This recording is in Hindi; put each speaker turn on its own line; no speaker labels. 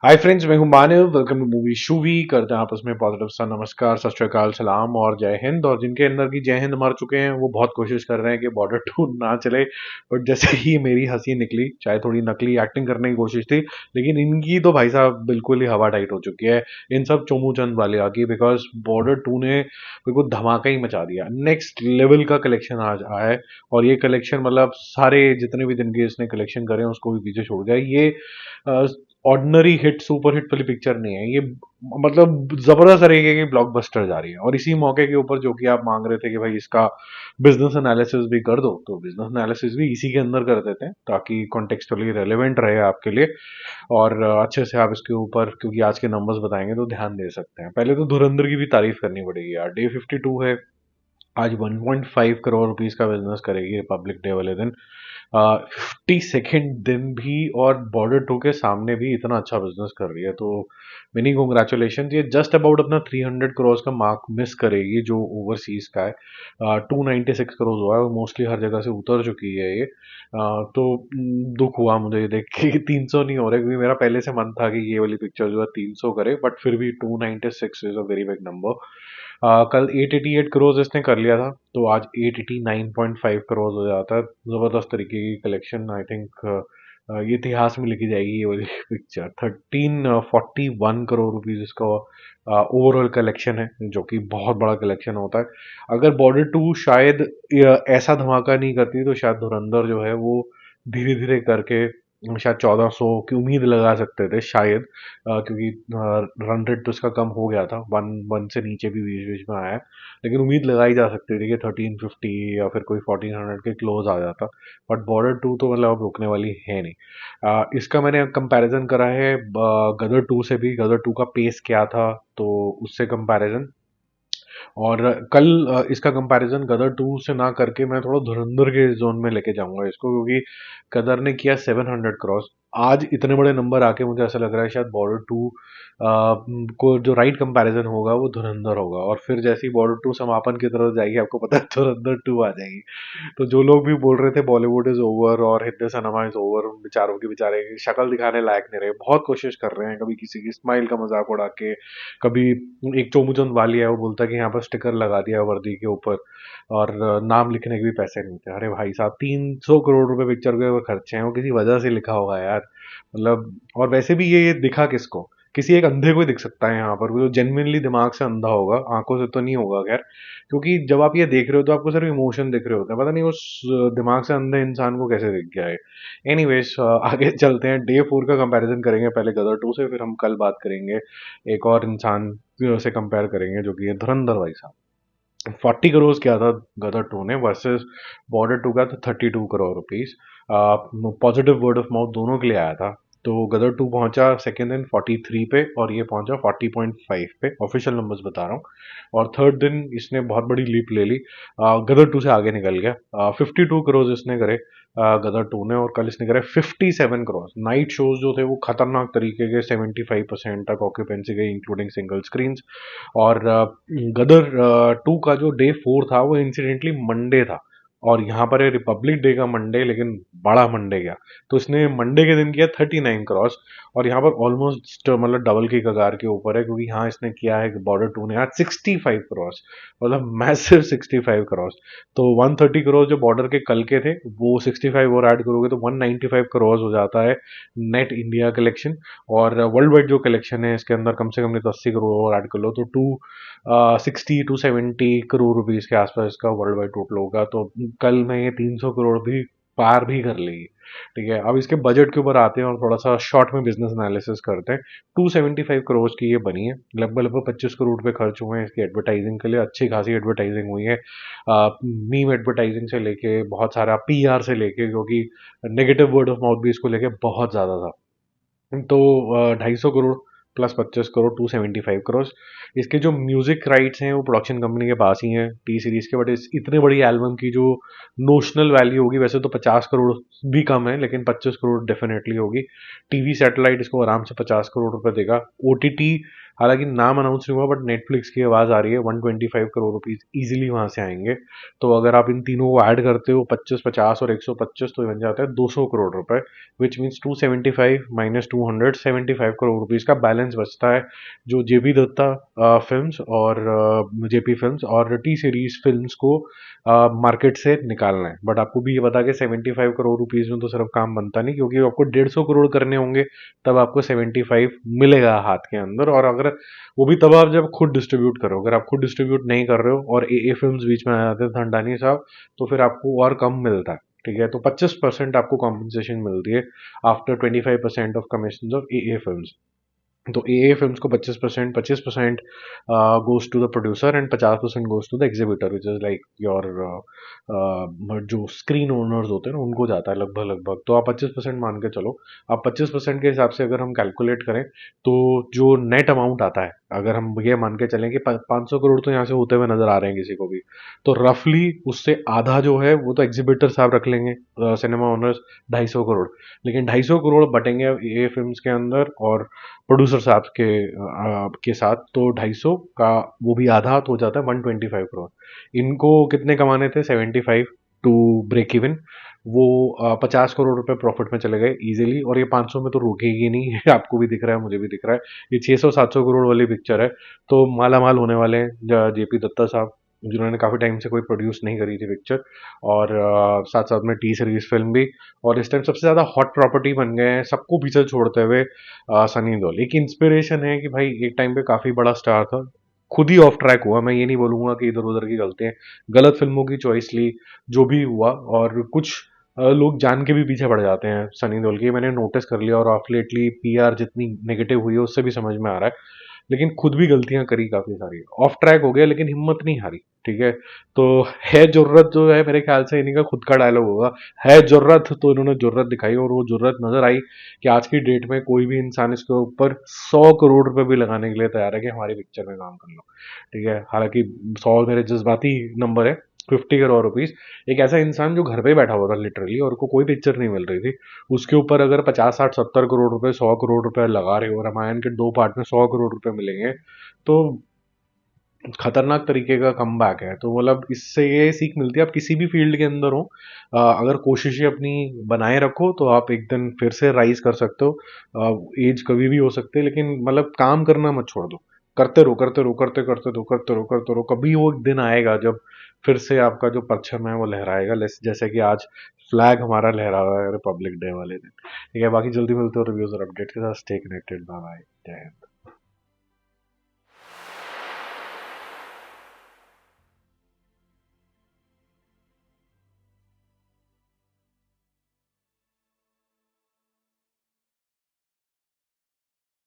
हाय फ्रेंड्स, मैं हूं मानव। वेलकम टू मूवी शूवी। करते हैं आपस में पॉजिटिव सा नमस्कार, सत श्री अकाल, सलाम और जय हिंद। और जिनके अंदर की जय हिंद मर चुके हैं वो बहुत कोशिश कर रहे हैं कि बॉर्डर टू ना चले। बट जैसे ही मेरी हंसी निकली, चाहे थोड़ी नकली एक्टिंग करने की कोशिश थी, लेकिन इनकी तो भाई साहब बिल्कुल ही हवा टाइट हो चुकी है इन सब चोमू चंद वाले की। बिकॉज बॉर्डर टू ने बिल्कुल धमाका ही मचा दिया। नेक्स्ट लेवल का कलेक्शन आज आया है। और ये कलेक्शन मतलब सारे जितने भी दिन के इसने कलेक्शन करे हैं उसको भी पीछे छोड़ गया ये। ऑर्डिनरी हिट सुपर हिट वाली पिक्चर नहीं है ये। मतलब जबरदस्त तरीके की ब्लॉकबस्टर जा रही है। और इसी मौके के ऊपर जो कि आप मांग रहे थे कि भाई इसका बिजनेस एनालिसिस भी कर दो, तो बिजनेस एनालिसिस भी इसी के अंदर कर देते हैं ताकि कॉन्टेक्चुअली रेलेवेंट रहे आपके लिए। और अच्छे से आप इसके ऊपर, क्योंकि आज के नंबर्स बताएंगे तो ध्यान दे सकते हैं। पहले तो धुरंधर की भी तारीफ करनी पड़ेगी यार। डे 52 है आज। 1.5 करोड़ रुपीस का बिजनेस करेगी रिपब्लिक डे वाले दिन। 52nd दिन भी और बॉर्डर टू के सामने भी इतना अच्छा बिजनेस कर रही है, तो मिनी कॉन्ग्रेचुलेशन। ये जस्ट अबाउट अपना 300 करोड़ का मार्क मिस करेगी जो ओवरसीज का है। 296 करोड़ हुआ है, मोस्टली हर जगह से उतर चुकी है ये। तो दुख हुआ मुझे ये देख के कि 300 नहीं हो रहा, क्योंकि मेरा पहले से मन था कि ये वाली पिक्चर जो है 300 करे। बट फिर भी 296 is a very big number. कल 888 करोड़ इसने कर लिया था, तो आज 889.5 करोड़ हो जाता है। जबरदस्त तरीके की कलेक्शन। आई थिंक ये इतिहास में लिखी जाएगी ये वाली पिक्चर। 1341 करोड़ रुपीज इसका ओवरऑल कलेक्शन है, जो कि बहुत बड़ा कलेक्शन होता है। अगर बॉर्डर टू शायद ऐसा धमाका नहीं करती तो शायद धुरंधर जो है वो धीरे धीरे करके शायद 1400 की उम्मीद लगा सकते थे शायद। क्योंकि रन रेट तो इसका कम हो गया था, वन वन से नीचे भी बीच बीच में आया है। लेकिन उम्मीद लगाई जा सकती थी कि 1350 या फिर कोई 1400 के क्लोज आ जाता। बट बॉर्डर टू तो मतलब अब रुकने वाली है नहीं। इसका मैंने कंपैरिजन करा है गदर टू से भी। गदर टू का पेस क्या था, तो उससे कंपैरिजन। और कल इसका कंपैरिजन गदर टू से ना करके मैं थोड़ा धुरंधर के जोन में लेके जाऊंगा इसको, क्योंकि गदर ने किया 700 क्रॉस। आज इतने बड़े नंबर आके मुझे ऐसा लग रहा है शायद बॉर्डर टू को जो राइट कंपैरिजन होगा वो धुरंधर होगा। और फिर जैसे ही बॉर्डर टू समापन की तरफ जाएगी, आपको पता है धुरंधर टू आ जाएगी। तो जो लोग भी बोल रहे थे बॉलीवुड इज ओवर और हिंदी सिनेमा इज ओवर, उन बेचारों की बेचारे की शक्ल दिखाने लायक नहीं रहे। बहुत कोशिश कर रहे हैं, कभी किसी की स्माइल का मजाक उड़ा के, कभी एक चोमुचंद वाली है वो बोलता है कि यहाँ पर स्टिकर लगा दिया वर्दी के ऊपर, और नाम लिखने के भी पैसे नहीं थे। अरे भाई साहब, 300 करोड़ रुपए पिक्चर के खर्चे हैं, वो किसी वजह से लिखा होगा यार। मतलब और वैसे भी ये दिखा किसको? किसी एक अंधे को ही दिख सकता है यहाँ पर, वो जो जेन्युइनली दिमाग से अंधा होगा, आंखों से तो नहीं होगा खैर। क्योंकि जब आप ये देख रहे हो तो आपको सिर्फ इमोशन दिख रहे होते हैं, पता नहीं उस दिमाग से अंधे इंसान को कैसे दिख गया है। एनीवेज, आगे चलते हैं। डे 4 का कंपैरिजन करेंगे पहले गदर टू से, फिर हम कल बात करेंगे एक और इंसान से कंपेयर करेंगे जो कि है धुरंधर भाई साहब। 40 करोड़ किया था गदर टू ने वर्सेस बॉर्डर टू का था 32 crore rupees. Positive word of mouth दोनों के लिए आया था। तो गदर टू पहुंचा सेकेंड दिन 43 पे और ये पहुंचा 40.5 पे। ऑफिशियल नंबर्स बता रहा हूँ। और थर्ड दिन इसने बहुत बड़ी लीप ले ली, गदर टू से आगे निकल गया। 52 करोड़ इसने करे गदर टू ने, और कल इसने करे 57 करोड़। नाइट शोज जो थे वो खतरनाक तरीके के 75% तक ऑक्यूपेंसी गई, इंक्लूडिंग सिंगल स्क्रीन। और गदर टू का जो डे 4 था वो इंसिडेंटली मंडे था, और यहाँ पर है रिपब्लिक डे का मंडे, लेकिन बड़ा मंडे गया। तो इसने मंडे के दिन किया 39 क्रॉस। और यहाँ पर ऑलमोस्ट मतलब डबल की कगार के ऊपर है, क्योंकि यहाँ इसने किया है बॉर्डर टू ने आज 65 क्रॉस। मतलब मैसिव 65 क्रॉस। तो 130 करोड़ जो बॉर्डर के कल के थे, वो 65 और ऐड करोगे तो 195 करोड़ हो जाता है नेट इंडिया कलेक्शन। और वर्ल्ड वाइड जो कलेक्शन है इसके अंदर कम से कम नहीं तो 80 करोड़ और ऐड कर लो, तो 260 to 70 करोड़ रुपीज के आसपास इसका वर्ल्ड वाइड टोटल होगा। तो कल में ये 300 करोड़ भी पार भी कर लेगी। ठीक है, अब इसके बजट के ऊपर आते हैं और थोड़ा सा शॉर्ट में बिजनेस एनालिसिस करते हैं। 275 करोड़ की ये बनी है। लगभग लगभग 25 करोड़ रुपए खर्च हुए हैं इसकी एडवर्टाइजिंग के लिए। अच्छी खासी एडवर्टाइजिंग हुई है, मीम एडवर्टाइजिंग से लेके बहुत सारा पीआर से लेके, क्योंकि नेगेटिव वर्ड ऑफ माउथ भी इसको लेके बहुत ज्यादा था। तो 250 करोड़ प्लस 25 करोड़, 275 करोड़। इसके जो म्यूजिक राइट्स हैं वो प्रोडक्शन कंपनी के पास ही हैं टी सीरीज के। बट इस इतने बड़ी एल्बम की जो नोशनल वैल्यू होगी, वैसे तो 50 करोड़ भी कम है, लेकिन 25 करोड़ डेफिनेटली होगी। टीवी सैटेलाइट इसको आराम से 50 करोड़ रुपए देगा। ओटीटी हालांकि नाम अनाउंस नहीं हुआ, बट नेटफ्लिक्स की आवाज़ आ रही है 125 करोड़ रुपीज़ ईजिली वहाँ से आएंगे। तो अगर आप इन तीनों को ऐड करते हो 25, 50 और 125, तो बन जाता है 200 करोड़ रुपए, which means 275 minus 275 crore rupees का बैलेंस बचता है, जो जेपी दत्ता फिल्म्स और जेपी फिल्म्स और टी सीरीज फिल्म्स को मार्केट से निकालना है। बट आपको भी ये पता है कि 75 करोड़ रुपीज़ में तो सिर्फ काम बनता नहीं, क्योंकि आपको 150 करोड़ करने होंगे, तब आपको 75 मिलेगा हाथ के अंदर। और अगर वो भी तब आप जब खुद डिस्ट्रीब्यूट करो, अगर आप खुद डिस्ट्रीब्यूट नहीं कर रहे हो और ए फिल्म्स बीच में आ जाते हैं धंडानी साहब, तो फिर आपको और कम मिलता है। ठीक है, तो 25% आपको कॉम्पनसेशन मिलती है after 25% of commission of a films. तो ए फिल्म्स को 25% goes to the producer and 50% goes to the exhibitor, which is like your जो स्क्रीन ओनर्स होते हैं ना, उनको जाता है लगभग लगभग। तो आप 25% मान के चलो। आप 25% के हिसाब से अगर हम कैलकुलेट करें, तो जो नेट अमाउंट आता है, अगर हम ये मान के चलें कि 500 करोड़ तो यहाँ से होते हुए नजर आ रहे हैं किसी को भी, तो रफली उससे आधा जो है वो तो एग्जीबिटर साहब रख लेंगे, सिनेमा ओनर्स 250 करोड़। लेकिन 250 करोड़ बटेंगे ए फिल्म्स के अंदर और प्रोड्यूसर साहब के साथ, तो 250 का वो भी आधा तो हो जाता है 125 करोड़। इनको कितने कमाने थे? 75 टू ब्रेक इवन। वो 50 करोड़ रुपए प्रॉफिट में चले गए इजीली, और ये 500 में तो रुकेगी नहीं ये आपको भी दिख रहा है, मुझे भी दिख रहा है। ये 600-700 करोड़ वाली पिक्चर है, तो माला माल होने वाले हैं जेपी दत्ता साहब, जिन्होंने काफी टाइम से कोई प्रोड्यूस नहीं करी थी पिक्चर, और साथ साथ में टी सीरीज फिल्म भी। और इस टाइम सबसे ज्यादा हॉट प्रॉपर्टी बन गए हैं सबको पीछे छोड़ते हुए सनी देओल। एक इंस्पिरेशन है कि भाई एक टाइम पे काफी बड़ा स्टार था, खुद ही ऑफ ट्रैक हुआ। मैं ये नहीं बोलूंगा कि इधर उधर की गलतियां, गलत फिल्मों की चॉइस ली, जो भी हुआ। और कुछ लोग जान के भी पीछे पड़ जाते हैं सनी देओल के, मैंने नोटिस कर लिया। और ऑफ लेटली पीआर जितनी नेगेटिव हुई है उससे भी समझ में आ रहा है। लेकिन खुद भी गलतियां करी काफी सारी, ऑफ ट्रैक हो गया लेकिन हिम्मत नहीं हारी। ठीक है, तो है जरूरत जो है, मेरे ख्याल से इन्हीं का खुद का डायलॉग होगा, है जरूरत, तो इन्होंने जरूरत दिखाई और वो जरूरत नजर आई कि आज की डेट में कोई भी इंसान इसके ऊपर 100 करोड़ रुपए भी लगाने के लिए तैयार है कि हमारी पिक्चर में काम कर लो। ठीक है, हालांकि 100 मेरे जज्बाती नंबर है। 50 करोड़ रुपीज, एक ऐसा इंसान जो घर पे बैठा हुआ था लिटरली और को कोई पिक्चर नहीं मिल रही थी, उसके ऊपर अगर 50, 60, 70 करोड़ रुपए, 100 करोड़ रुपए लगा रहे हो, रामायण के 2 पार्ट में 100 करोड़ रुपए मिलेंगे, तो खतरनाक तरीके का कमबैक है। तो मतलब इससे ये सीख मिलती है, आप किसी भी फील्ड के अंदर हो, अगर कोशिशें अपनी बनाए रखो तो आप एक दिन फिर से राइज कर सकते हो। एज कभी भी हो सकते हैं, लेकिन मतलब काम करना मत छोड़ दो, करते रहो, करते रहो, करते करते रहो, करते रहो, करते रहो। कभी वो एक दिन आएगा जब फिर से आपका जो परचम है वो लहराएगा, जैसे कि आज फ्लैग हमारा लहरा रहा है रिपब्लिक डे वाले दिन। ठीक है, बाकी जल्दी मिलते हो रिव्यूज और अपडेट के साथ। स्टे कनेक्टेड, बाय बाय, जय हिंद।